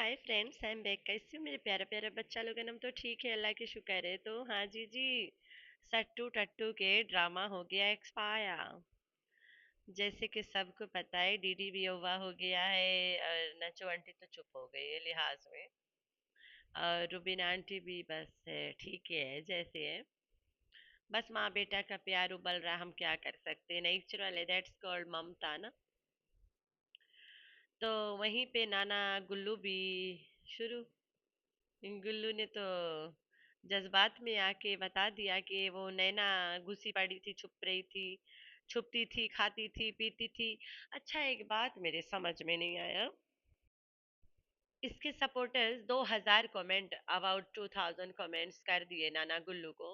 Hi friends, I am back. कैसे हो मेरे प्यारा प्यारा बच्चा लोगन? हम तो ठीक है, अल्लाह की शुक्र है। तो हाँ जी जी, सट्टू टट्टू के ड्रामा हो गया एक्सपायर। जैसे कि सबको पता है, डीडी भी युवा हो गया है और नचो आंटी तो चुप हो गई है लिहाज में। और रुबीना आंटी भी बस ठीक है जैसे है। बस माँ बेटा का प्यार उबल रहा, हम क्या कर सकते हैं, नेचुरल है, दैट्स कॉल्ड ममता ना। तो वहीं पे नाना गुल्लू भी शुरू। गुल्लू ने तो जज्बात में आके बता दिया कि वो नैना घुसी पड़ी थी, छुप रही थी, छुपती थी, खाती थी, पीती थी। अच्छा, एक बात मेरे समझ में नहीं आया। इसके सपोर्टर्स 2000 कमेंट, अबाउट 2000 कमेंट्स कर दिए नाना गुल्लू को,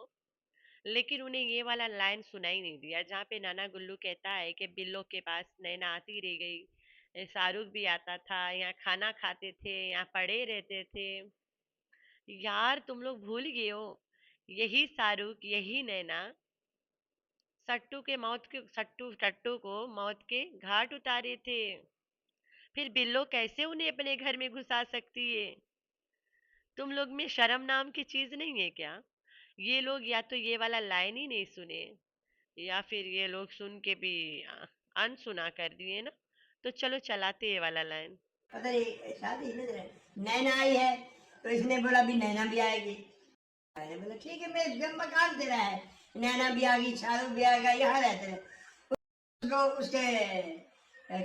लेकिन उन्हें ये वाला लाइन सुनाई नहीं दिया जहाँ पे नाना गुल्लू कहता है कि बिल्लो के पास नैना आती रह गई, शाहरुख भी आता था, यहाँ खाना खाते थे, यहाँ पड़े रहते थे। यार तुम लोग भूल गए हो, यही शाहरुख, यही नैना सट्टू टट्टू को मौत के घाट उतारे थे। फिर बिल्लो कैसे उन्हें अपने घर में घुसा सकती है? तुम लोग में शर्म नाम की चीज नहीं है क्या? ये लोग या तो ये वाला लाइन ही नहीं सुने, या फिर ये लोग सुन के भी अनसुना कर दिए ना। तो चलो चलाते ये वाला लाइन। पता नहीं शादी में नैना आई है तो इसने बोला भी नैना भी आएगी। मैंने बोला ठीक है, मैं जब मकान दे रहा है, नैना भी आ गई, शाहरुख भी आएगा, यहाँ रहते रहे। उसको उसके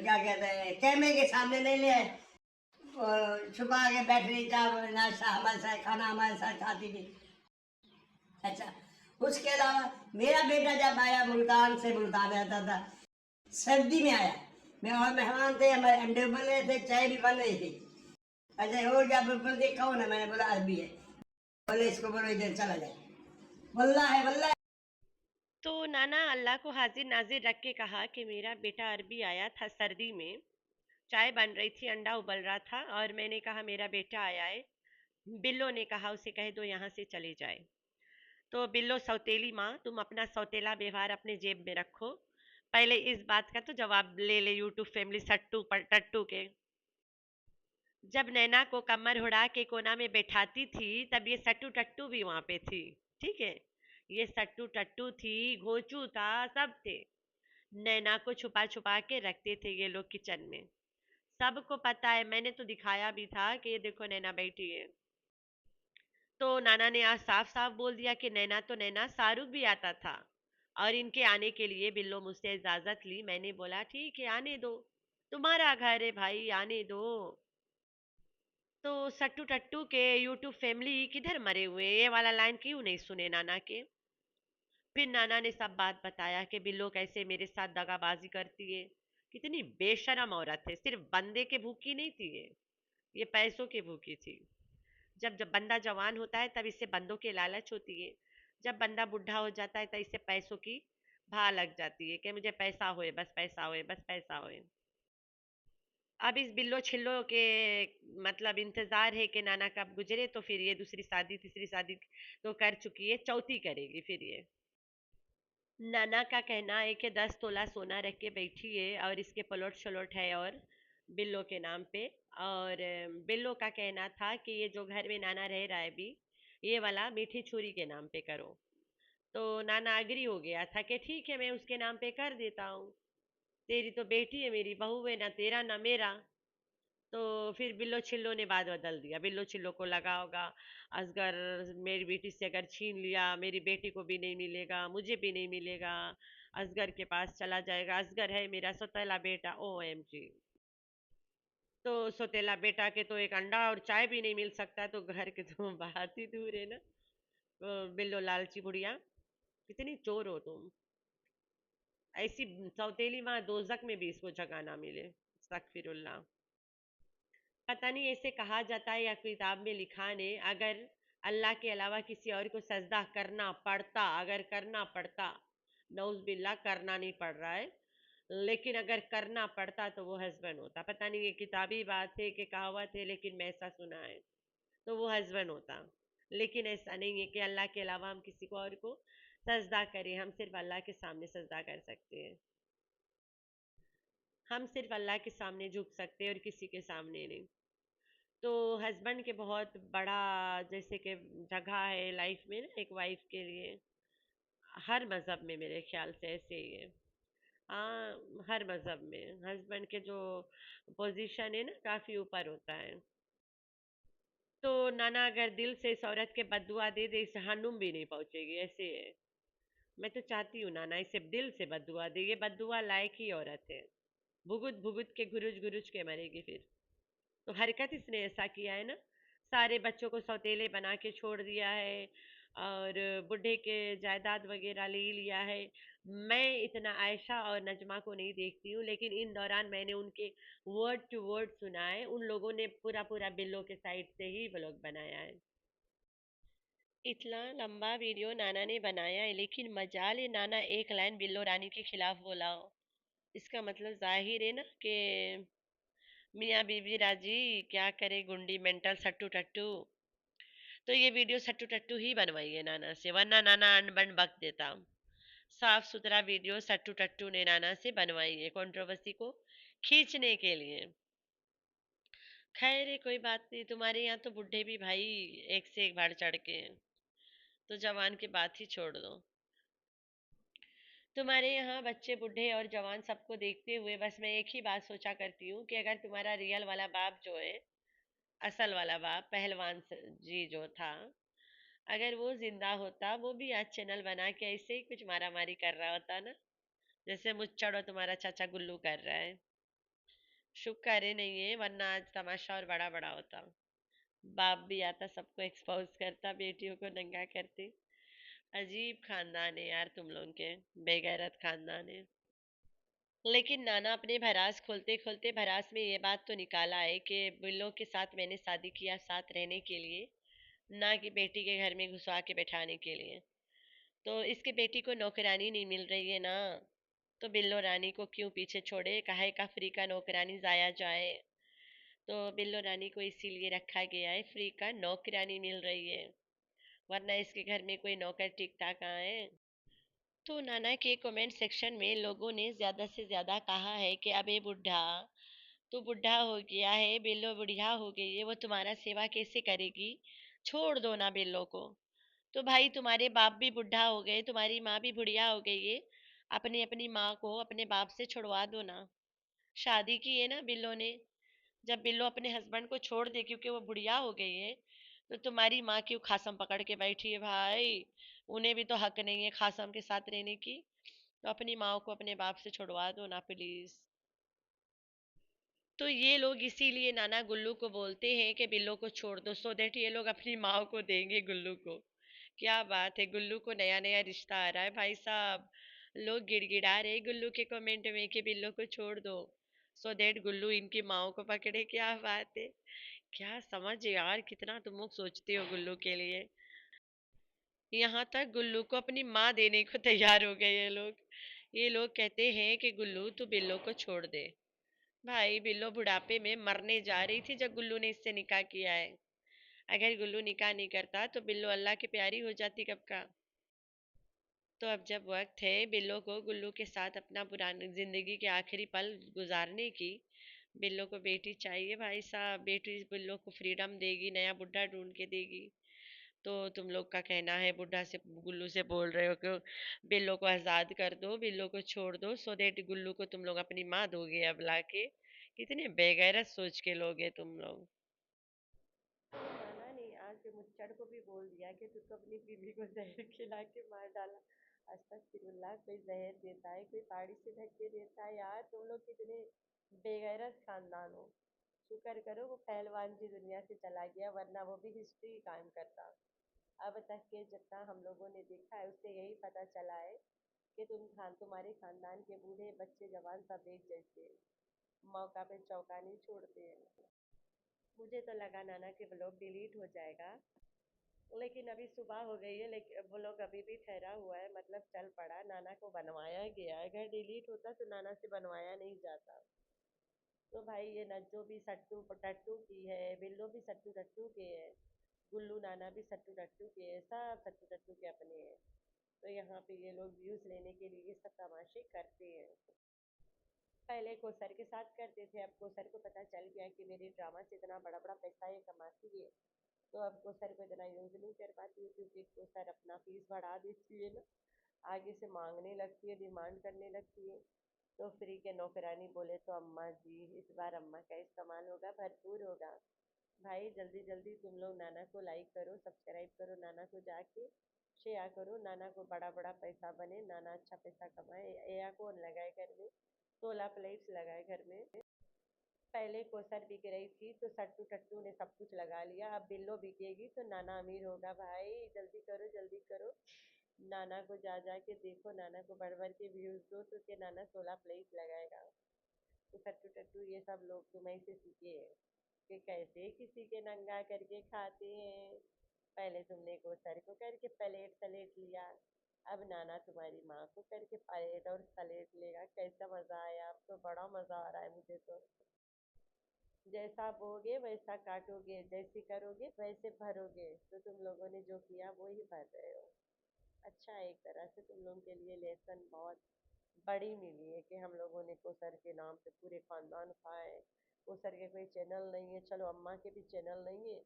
क्या कहते हैं, कैमरे के सामने नहीं ले आए। छुपा के बैठ रही, चाय नाश्ता हमारे साथ, खाना हमारे साथ खाती थी। अच्छा, उसके अलावा मेरा बेटा जब आया मुल्तान से, मुल्तान रहता था, सर्दी में आया, मैं और मेहमान थे, हमारे अंडे बन रहे थे, चाय भी बन रही थी। अच्छा हो गया, बोलते कौन है, मैंने बोला अरबी है। बोले इसको बोलो इधर चला जाए। वल्लाह है वल्लाह है। तो नाना अल्लाह को हाजिर नाजिर रख के कहा कि मेरा बेटा अरबी आया था सर्दी में, चाय बन रही थी, अंडा उबल रहा था, और मैंने कहा मेरा बेटा आया है। बिल्लो ने कहा उसे कह दो यहाँ से चले जाए। तो बिल्लो, सौतेली माँ, तुम अपना सौतेला व्यवहार अपने जेब में रखो। पहले इस बात का तो जवाब ले ले यूट्यूब फैमिली सट्टू पर टट्टू के। जब नैना को कमर उड़ा के कोना में बैठाती थी, तब ये सट्टू टट्टू भी वहां पे थी। ठीक है, ये सट्टू टट्टू थी, घोचू था, सब थे। नैना को छुपा छुपा के रखते थे ये लोग किचन में। सबको पता है, मैंने तो दिखाया भी था कि ये देखो नैना बैठी है। तो नाना ने आज साफ साफ बोल दिया कि नैना तो नैना, शाहरुख भी आता था। और इनके आने के लिए बिल्लो मुझसे इजाजत ली। मैंने बोला ठीक है, आने दो, तुम्हारा घर है भाई, आने दो। तो सट्टू टट्टू के यूट्यूब फैमिली किधर मरे हुए, ये वाला लाइन क्यों नहीं सुने नाना के? फिर नाना ने सब बात बताया कि बिल्लो कैसे मेरे साथ दगाबाजी करती है। कितनी बेशरम औरत है, सिर्फ बंदे के भूखी नहीं थी ये पैसों की भूखी थी। जब जब बंदा जवान होता है तब इससे बंदों की लालच होती है। जब बंदा बुढ़ा हो जाता है तो इससे पैसों की भा लग जाती है कि मुझे पैसा होए, बस पैसा होए, बस पैसा होए। अब इस बिल्लो छिल्लो के मतलब इंतजार है कि नाना कब गुजरे, तो फिर ये दूसरी शादी तीसरी शादी तो कर चुकी है, चौथी करेगी फिर ये। नाना का कहना है कि 10 तोला सोना रख के बैठी है और इसके पलट शलट है और बिल्लो के नाम पे। और बिल्लो का कहना था कि ये जो घर में नाना रह रहा है अभी, ये वाला मीठी छुरी के नाम पे करो। तो नाना अग्री हो गया था कि ठीक है, मैं उसके नाम पे कर देता हूँ। तेरी तो बेटी है, मेरी बहू है, ना तेरा ना मेरा। तो फिर बिल्लो छिल्लो ने बात बदल दिया। बिल्लो छिल्लो को लगा होगा, असगर मेरी बेटी से अगर छीन लिया, मेरी बेटी को भी नहीं मिलेगा, मुझे भी नहीं मिलेगा, असगर के पास चला जाएगा। असगर है मेरा सौतेला बेटा, ओ एम जी। तो सौतेला बेटा के तो एक अंडा और चाय भी नहीं मिल सकता, तो घर के तो बात ही दूर है ना। तो बिल्लो लालची बुढ़िया, कितनी चोर हो तुम। ऐसी सौतेली माँ दोजक में भी इसको जगह ना मिले। अस्तगफिरुल्लाह। पता नहीं ऐसे कहा जाता है या किताब में लिखा ने, अगर अल्लाह के अलावा किसी और को सजदा करना पड़ता, अगर करना पड़ता, नौज बिल्ला करना नहीं पड़ रहा है, लेकिन अगर करना पड़ता तो वो हस्बैंड होता। पता नहीं ये किताबी बात है कि कहावत है, लेकिन मैं ऐसा सुना है। तो वो हस्बैंड होता। लेकिन ऐसा नहीं है कि अल्लाह के अलावा हम किसी को और को सजदा करें। हम सिर्फ अल्लाह के सामने सजदा कर सकते हैं। हम सिर्फ अल्लाह के सामने झुक सकते हैं और किसी के सामने नहीं। तो हस्बैंड के बहुत बड़ा जैसे कि जगह है लाइफ में ना एक वाइफ के लिए, हर मजहब में मेरे ख्याल से ऐसे ही है। हाँ, हर मजहब में हस्बैंड के जो पोजीशन है ना काफी ऊपर होता है। तो नाना अगर दिल से इस औरत के बददुआ दे दे, इस हनुम भी नहीं पहुंचेगी, ऐसे है। मैं तो चाहती हूँ नाना इसे दिल से बददुआ दे, ये बददुआ लायक ही औरत है। भुगुत भुगुत के गुरुज गुरुज के मरेगी फिर। तो हरकत इसने ऐसा किया है ना, सारे बच्चों को सौतेले बना के छोड़ दिया है, और बुढ़े के जायदाद वगैरह ले लिया है। मैं इतना आयशा और नजमा को नहीं देखती हूँ, लेकिन इन दौरान मैंने उनके वर्ड टू वर्ड सुना है। उन लोगों ने पूरा पूरा बिल्लो के साइड से ही व्लॉग बनाया है। इतना लंबा वीडियो नाना ने बनाया है, लेकिन मजाल है नाना एक लाइन बिल्लो रानी के खिलाफ बोला हो। इसका मतलब जाहिर है ना कि मियाँ बीवी राजी, क्या करे गुंडी मेंटल सट्टू टट्टू। तो ये वीडियो सट्टू टट्टू ही बनवाई है नाना से, वरना नाना अनबन बक देता। साफ सुथरा वीडियो सट्टू टट्टू ने नाना से बनवाई है कंट्रोवर्सी को खींचने के लिए। खैर ये कोई बात नहीं, तुम्हारे यहाँ तो बुढ़े भी भाई एक से एक बढ़ चढ़ के हैं, तो जवान की बात ही छोड़ दो। तुम्हारे यहाँ बच्चे बूढ़े और जवान सबको देखते हुए बस मैं एक ही बात सोचा करती हूँ कि अगर तुम्हारा रियल वाला बाप जो है, असल वाला बाप पहलवान जी जो था, अगर वो जिंदा होता, वो भी आज चैनल बना के ऐसे ही कुछ मारा मारी कर रहा होता ना, जैसे मुच्चड़ और तुम्हारा चाचा गुल्लू कर रहा है। शुक्र है नहीं है, वरना आज तमाशा और बड़ा बड़ा होता। बाप भी आता सबको एक्सपोज करता, बेटियों को नंगा करते। अजीब खानदान है यार तुम लोग के, बेगैरत खानदान है। लेकिन नाना अपने भरास खोलते खोलते भरास में ये बात तो निकाला है कि बिल्लो के साथ मैंने शादी किया साथ रहने के लिए, ना कि बेटी के घर में घुसवा के बैठाने के लिए। तो इसके बेटी को नौकरानी नहीं मिल रही है ना, तो बिल्लो रानी को क्यों पीछे छोड़े, काहे का फ्री का नौकरानी जाया जाए। तो बिल्लो रानी को इसीलिए रखा गया है, फ्री का नौकरानी मिल रही है, वरना इसके घर में कोई नौकर टिकता कहाँ है। तो नाना के कमेंट सेक्शन में लोगों ने ज्यादा से ज्यादा कहा है कि अबे बुढ़ा, तू बुढ़ा हो गया है, बिल्लो बुढ़िया हो गई है, वो तुम्हारा सेवा कैसे करेगी, छोड़ दो ना बिल्लो को। तो भाई तुम्हारे बाप भी बुढ़ा हो गए, तुम्हारी माँ भी बुढ़िया हो गई है, अपनी अपनी माँ को अपने बाप से छुड़वा दो ना। शादी की है ना बिल्लो ने, जब बिल्लो अपने हस्बैंड को छोड़ दे क्योंकि वो बुढ़िया हो गई है, तो तुम्हारी माँ क्यों खासम पकड़ के बैठी है भाई। उन्हें भी तो हक नहीं है खासम के साथ रहने की। तो अपनी माँ को अपने बाप से छुड़वा दो ना प्लीज। तो ये लोग इसीलिए नाना गुल्लू को बोलते हैं कि बिल्लो को छोड़ दो, सो दैट ये लोग अपनी माँ को देंगे गुल्लू को। क्या बात है, गुल्लू को नया नया रिश्ता आ रहा है भाई साहब। लोग गिड़गिड़ा रहे गुल्लू के कमेंट में कि बिल्लो को छोड़ दो, सो दैट गुल्लू इनकी माँ को पकड़े। क्या बात है, क्या समझ यार, कितना तुम लोग सोचते हो गुल्लू के लिए। यहाँ तक गुल्लू को अपनी माँ देने को तैयार हो गए ये लोग। ये लोग कहते हैं कि गुल्लू तू बिल्लो को छोड़ दे। भाई बिल्लो बुढ़ापे में मरने जा रही थी जब गुल्लू ने इससे निकाह किया है। अगर गुल्लू निकाह नहीं करता तो बिल्लो अल्लाह की प्यारी हो जाती कब का। तो अब जब वक्त है बिल्लो को गुल्लू के साथ अपना पुरानी जिंदगी के आखिरी पल गुजारने की, बिल्लो को बेटी चाहिए भाई साहब। बेटी बिल्लो को फ्रीडम देगी, नया बुढ़ा ढूंढ के देगी। तो तुम लोग का कहना है बुढ़ा से, गुल्लू से बोल रहे हो कि बिल्लो को आजाद कर दो, बिल्लो को छोड़ दो, सो देट गुल्लू को तुम लोग अपनी माँ दोगे अब लाके। कितने बेगैरत सोच के लोग हैं तुम लोग। तो नाना ने आज मुच्चड़ को भी बोल दिया कि तू तो अपनी बीवी को जहर खिला के मार डाला। अस्तगफिरुल्लाह, कोई जहर देता है, कोई ताड़ी से धक्के देता है, यार तुम लोग कितने बेगैरत खानदान हो। शुक्र करो वो पहलवान जी दुनिया से चला गया, वरना वो भी हिस्ट्री कायम करता। अब तक के जितना हम लोगों ने देखा है उससे यही पता चला है कि तुम्हारे खानदान के बूढ़े बच्चे जवान सब एक जैसे हैं। मौका पे चौका नहीं छोड़ते हैं। मुझे तो लगा नाना के ब्लॉग डिलीट हो जाएगा, लेकिन अभी सुबह हो गई है, लेकिन वो लोग अभी भी ठहरा हुआ है, मतलब चल पड़ा। नाना को बनवाया गया है, अगर डिलीट होता तो नाना से बनवाया नहीं जाता। तो भाई ये नज्जो भी सट्टू टट्टू की है, बिल्लो भी सट्टू टट्टू के है, गुल्लू नाना भी सट्टू टट्टू के है, सब सट्टू टट्टू के अपने हैं। तो यहाँ पे ये लोग व्यूज लेने के लिए ये सब तमाशे करते हैं। पहले कोसर के साथ करते थे, अब कोसर को पता चल गया कि मेरे ड्रामा से इतना बड़ा बड़ा पैसा ये कमाती है, तो अब कोसर को इतना यूज नहीं कर पाती है, क्योंकि कोसर अपना फीस बढ़ा देती है ना, आगे से मांगने लगती है, डिमांड करने लगती है। तो फ्री के नौकरानी बोले तो अम्मा जी इस बार अम्मा का इस्तेमाल होगा, भरपूर होगा। भाई जल्दी जल्दी तुम लोग नाना को लाइक करो, सब्सक्राइब करो, नाना को जाके शेयर करो, नाना को बड़ा बड़ा पैसा बने, नाना अच्छा पैसा कमाए, एयर कौन लगाए घर में, सोलर प्लेट्स लगाए घर में। पहले कोसर बिक रही थी तो सट्टू टट्टू ने सब कुछ लगा लिया, अब बिल्लो बिकेगी तो नाना अमीर होगा। भाई जल्दी करो जल्दी करो, नाना को जा जा के देखो, नाना को बढ़ बढ़ के व्यूज दो तो के नाना 16 प्लेट लगाएगा। तो सट्टू टट्टू ये सब लोग तुम्हें से सीखे हैं कि कैसे किसी के नंगा करके खाते हैं। पहले तुमने कोसर को करके प्लेट सलेट लिया, अब नाना तुम्हारी माँ को करके प्लेट और सलेट लेगा। कैसा मजा आया, अब तो बड़ा मजा आ रहा है मुझे तो। जैसा बोगे वैसा काटोगे, जैसे करोगे वैसे भरोगे, तो तुम लोगों ने जो किया वो ही भर रहे हो। अच्छा, एक तरह से तुम लोगों के लिए लेसन बहुत बड़ी मिली है कि हम लोगों ने कोसर के नाम पे पूरे खानदान खाए। कोसर के कोई चैनल नहीं है, चलो अम्मा के भी चैनल नहीं है,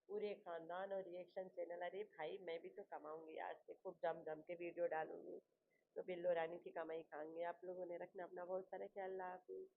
पूरे खानदान और रिएक्शन चैनल। अरे भाई मैं भी तो कमाऊंगी, आज से खूब जम जम के वीडियो डालूंगी, तो बिल्लो रानी की कमाई खाएंगे आप लोगों ने। रखना अपना बहुत सारा ख्याल। अल्लाह हाफिज।